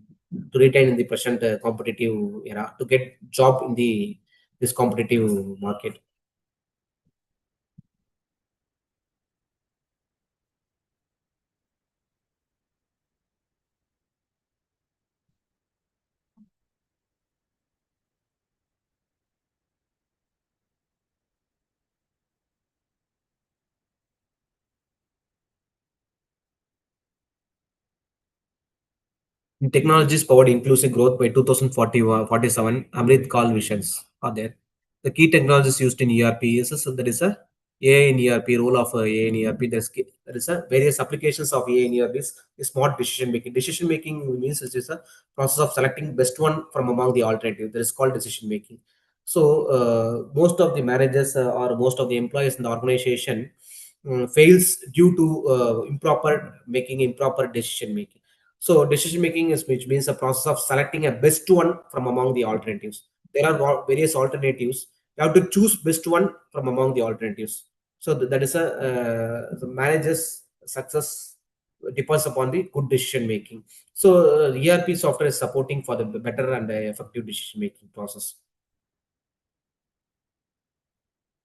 retain in the present competitive era, to get job in this competitive market. In technologies powered inclusive growth by 2047, Amrit Kal visions are there. The key technologies used in ERP is so there is a AI in ERP, role of AI in ERP. There is a various applications of AI in ERP is smart decision making. Decision making means it is a process of selecting best one from among the alternative. That is called decision making. So most of the managers or most of the employees in the organization fails due to improper decision making. So decision making is which means a process of selecting a best one from among the alternatives. there are various alternatives. You have to choose best one from among the alternatives. So that is a the manager's success depends upon the good decision making. So ERP software is supporting for the better and effective decision making process.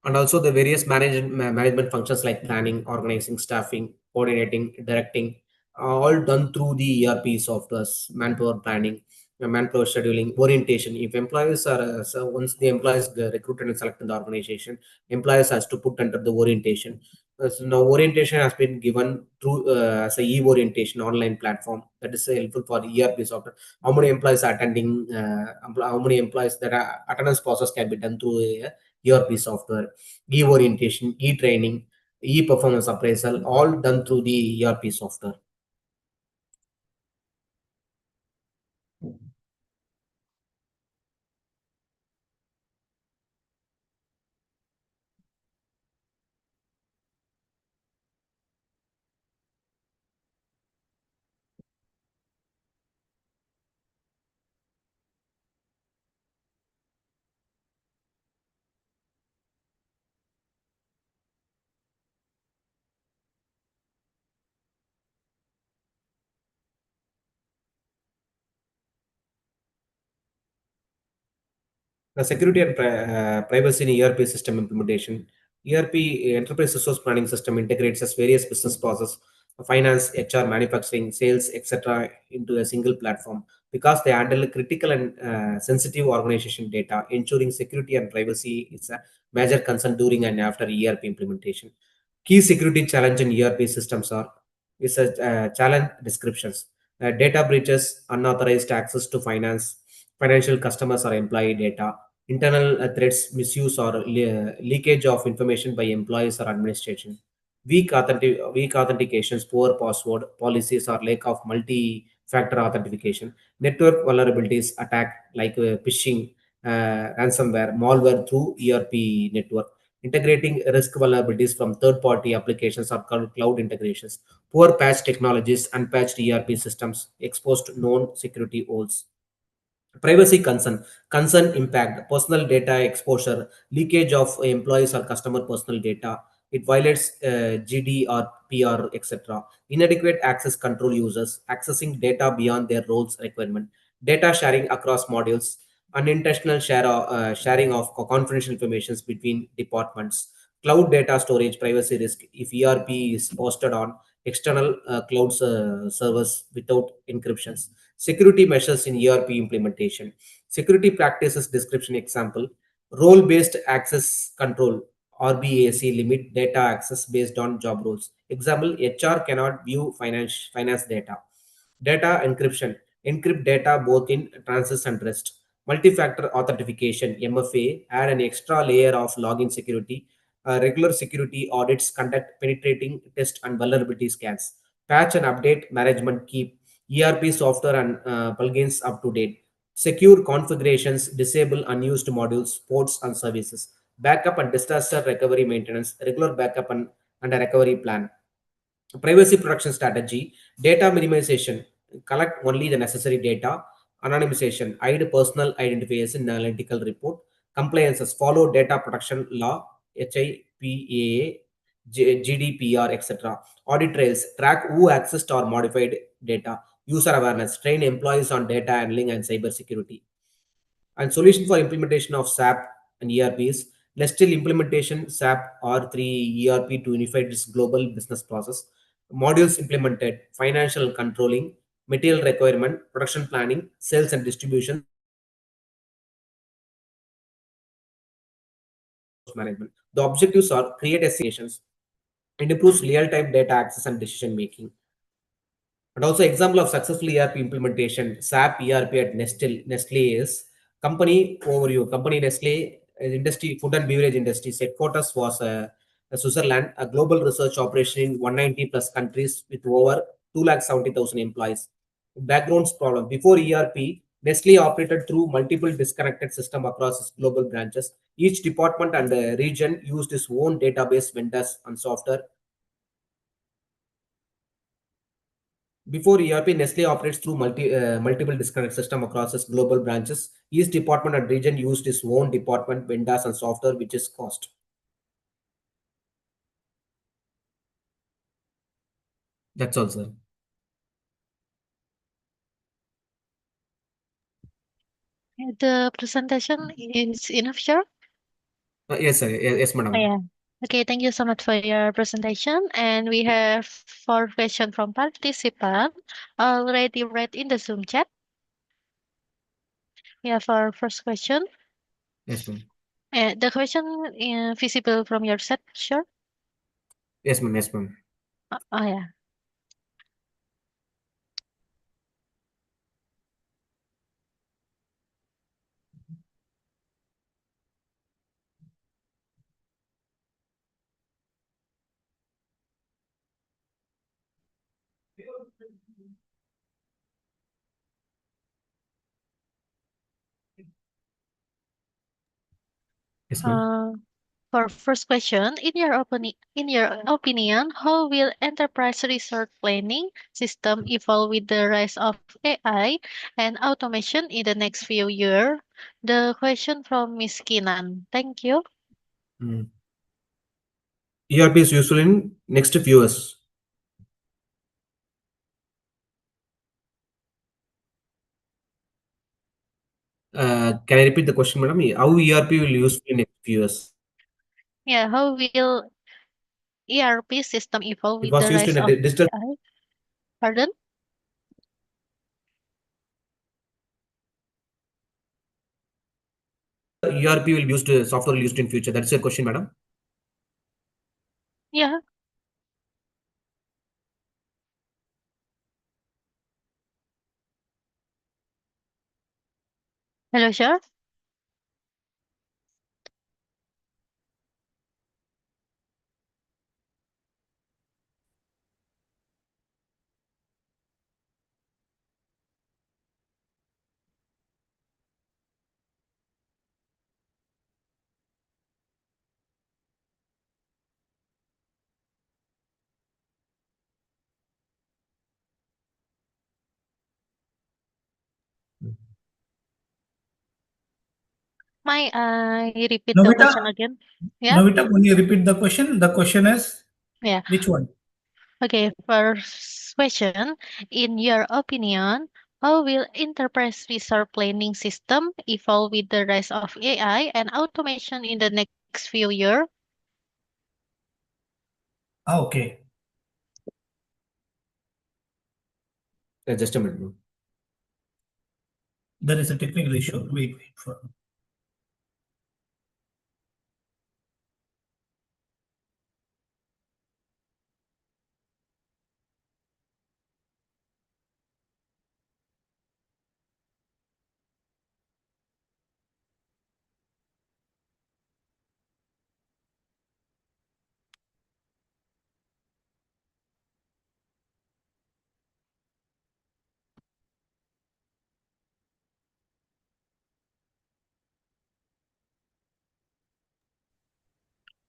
And also the various management functions like planning, organizing, staffing, coordinating, directing, are all done through the ERP softwares, manpower planning, manpower scheduling, orientation. If employees are so once the employees get recruited and selected in the organization, employees has to put under the orientation. So now orientation has been given through as a e-orientation online platform that is helpful for the ERP software. How many employees are attending? How many employees that are attendance process can be done through a ERP software, e-orientation, e-training, e-performance appraisal, all done through the ERP software. The security and privacy in ERP system implementation. ERP enterprise resource planning system integrates as various business process, finance, HR, manufacturing, sales, etc. into a single platform because they handle critical and sensitive organization data. Ensuring security and privacy is a major concern during and after ERP implementation. Key security challenge in ERP systems are is a challenge descriptions. Data breaches, unauthorized access to financial customers or employee data, internal threats, misuse or leakage of information by employees or administration, weak authentications, poor password policies or lack of multi-factor authentication, network vulnerabilities, attack like phishing, ransomware, malware through ERP network, integrating risk vulnerabilities from third-party applications or cloud integrations, poor patch technologies, unpatched ERP systems, exposed known security holes. Privacy concern impact, personal data exposure, leakage of employees or customer personal data. It violates GD or PR, etc. Inadequate access control users, accessing data beyond their roles requirement, data sharing across modules, unintentional sharing of confidential information between departments, cloud data storage privacy risk if ERP is hosted on external cloud servers without encryptions. Security measures in ERP implementation. Security practices description example. Role-based access control, RBAC, limit data access based on job roles. Example, HR cannot view finance data. Data encryption, encrypt data both in transit and rest. Multi-factor authentication, MFA, add an extra layer of login security. Regular security audits conduct penetrating test and vulnerability scans. Patch and update management, keep ERP software and plugins up to date. Secure configurations, disable unused modules, ports and services. Backup and disaster recovery maintenance, regular backup and a recovery plan. Privacy protection strategy, data minimization, collect only the necessary data. Anonymization, hide personal identifiers in analytical report. Compliances, follow data protection law, HIPAA, GDPR, etc. Audit trails, track who accessed or modified data. User awareness, train employees on data handling and cyber security. And solution for implementation of SAP and ERPs, Nestle implementation SAP R3 ERP to unify its global business process. Modules implemented, financial controlling, material requirement, production planning, sales and distribution, management. The objectives are create associations and improves real-time data access and decision making. And also example of successful ERP implementation, SAP ERP at Nestle is company overview. Company Nestle industry, food and beverage industry, headquarters was Switzerland, a global research operation in 190 plus countries with over 270,000 employees. Backgrounds problem. Before ERP, Nestle operated through multiple disconnected systems across its global branches. Each department and region used its own database vendors and software Before ERP, Nestle operates through multiple disconnect system across its global branches. Each department and region used its own department, vendors, and software, which is cost. That's all, sir. The presentation is enough, sir? Yes, sir. Yes, madam. Yeah. Okay, thank you so much for your presentation. And we have 4 questions from participant already read in the Zoom chat. We have our first question. Yes, ma'am. The question visible from your set, sure? Yes, ma'am. Yes, ma'am. Oh, yeah. Yes, ma'am. For first question, in your opinion, how will enterprise resource planning system evolve with the rise of AI and automation in the next few years? The question from Miss Kinan. Thank you. ERP is useful in next few years. Can I repeat the question, madam? How ERP will use in next few years? Yeah, how will ERP system evolve It with was the used rise in a of digital. AI? Pardon? ERP will used software used in future. That's your question, madam. Yeah. Hello, sir. May I repeat the Novita, question again? Yeah. Novita, can you repeat the question? The question is Yeah. which one? Okay, first question. In your opinion, how will enterprise resource planning system evolve with the rise of AI and automation in the next few years? Okay. Just a minute. There is a technical issue. Wait for.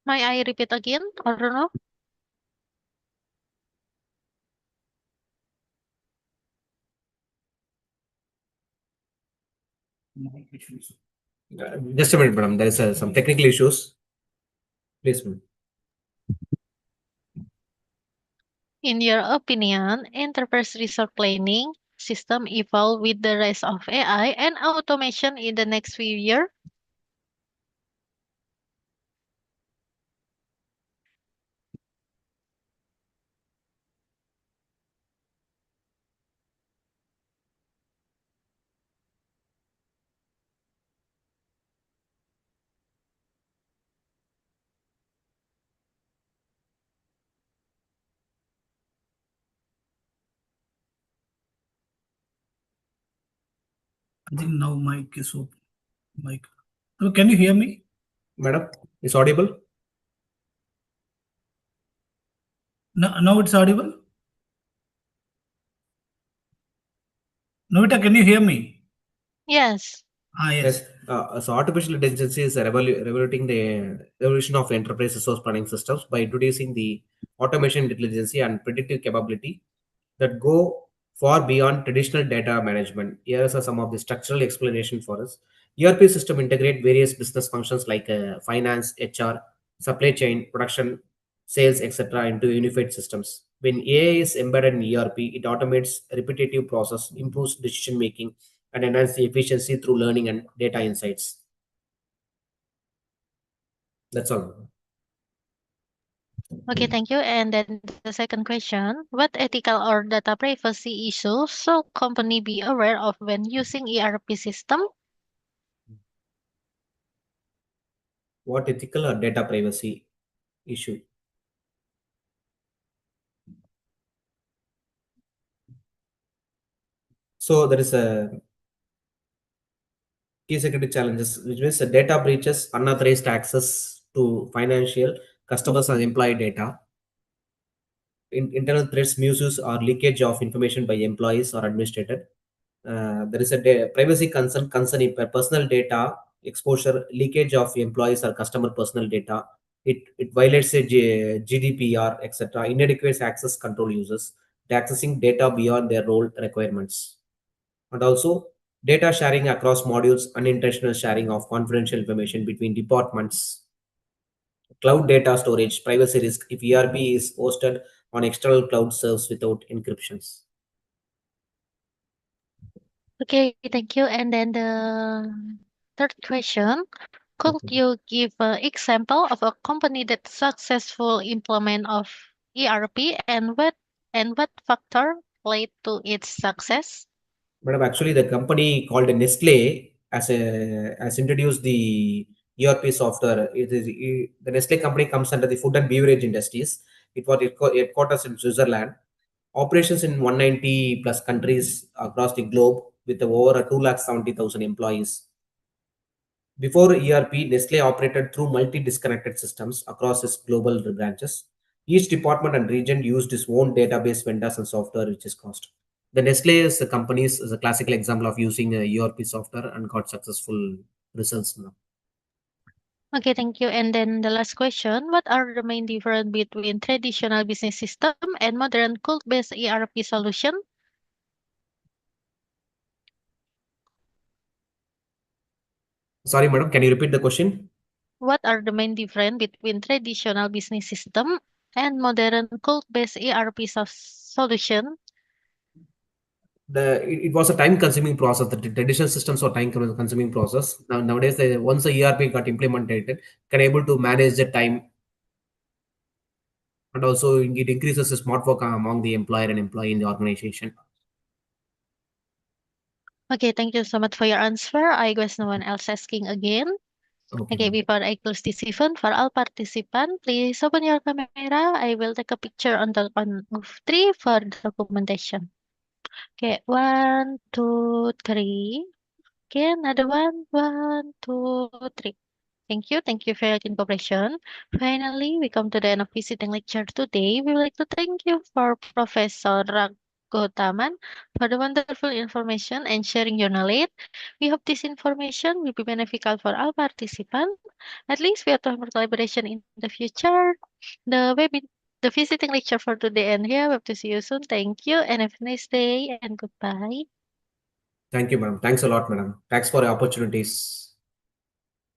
May I repeat again or no? Just a minute, madam. There is some technical issues. Please, ma'am. In your opinion, enterprise resource planning system evolve with the rise of AI and automation in the next few years? I think now mic is open. Mic. Oh, can you hear me? Madam, is audible? Now it's audible. Novita, can you hear me? Yes. Yes. So artificial intelligence is revoluting the revolution of enterprise resource planning systems by introducing the automation intelligence and predictive capability that go far beyond traditional data management. Here are some of the structural explanation for us. ERP system integrate various business functions like finance, HR, supply chain, production, sales, etc. into unified systems. When AI is embedded in ERP, it automates repetitive process, improves decision making, and enhances the efficiency through learning and data insights. That's all. Okay, thank you. And then the second question, what ethical or data privacy issues should company be aware of when using ERP system? What ethical or data privacy issue? So there is a key security challenges, which means the data breaches, unauthorized access to financial, customers, and employee data, internal threats, misuse, or leakage of information by employees or administrator. There is a privacy concern if personal data exposure, leakage of employees or customer personal data. It violates a GDPR, etc. Inadequate access control users, accessing data beyond their role requirements, and also data sharing across modules, unintentional sharing of confidential information between departments, cloud data storage, privacy risk if ERP is hosted on external cloud servers without encryptions. Okay, thank you. And then the third question, could Okay. you give an example of a company that successful implement of ERP and what factor led to its success? Madam, actually, the company called Nestle has introduced the ERP software. The Nestle company comes under the food and beverage industries. It was headquarters in Switzerland. Operations in 190 plus countries across the globe with over 270,000 employees. Before ERP, Nestle operated through multi-disconnected systems across its global branches. Each department and region used its own database vendors and software, which is cost. The Nestle is the companies is a classical example of using a ERP software and got successful results now. Okay, thank you. And then the last question, what are the main difference between traditional business system and modern cloud-based ERP solution? Sorry, madam, can you repeat the question? What are the main difference between traditional business system and modern cloud-based ERP solution? It was a time consuming process. The traditional systems were time consuming process. Nowadays, once the ERP got implemented, can able to manage the time, and also it increases the smart work among the employer and employee in the organization. Okay, thank you so much for your answer. I guess no one else asking again. Okay, Okay, ma'am. before I close this event, for all participants, please open your camera. I will take a picture on the count of three for documentation. Okay, 1, 2, 3. Okay, another one. 1, 2, 3. Thank you. Thank you for your cooperation. Finally, we come to the end of visiting lecture today. We would like to thank you for Professor Ragothaman for the wonderful information and sharing your knowledge. We hope this information will be beneficial for all participants. At least we have to have more collaboration in the future. The visiting lecture for today and here. We hope to see you soon. Thank you and have a nice day and goodbye. Thank you, madam. Thanks a lot, madam. Thanks for the opportunities.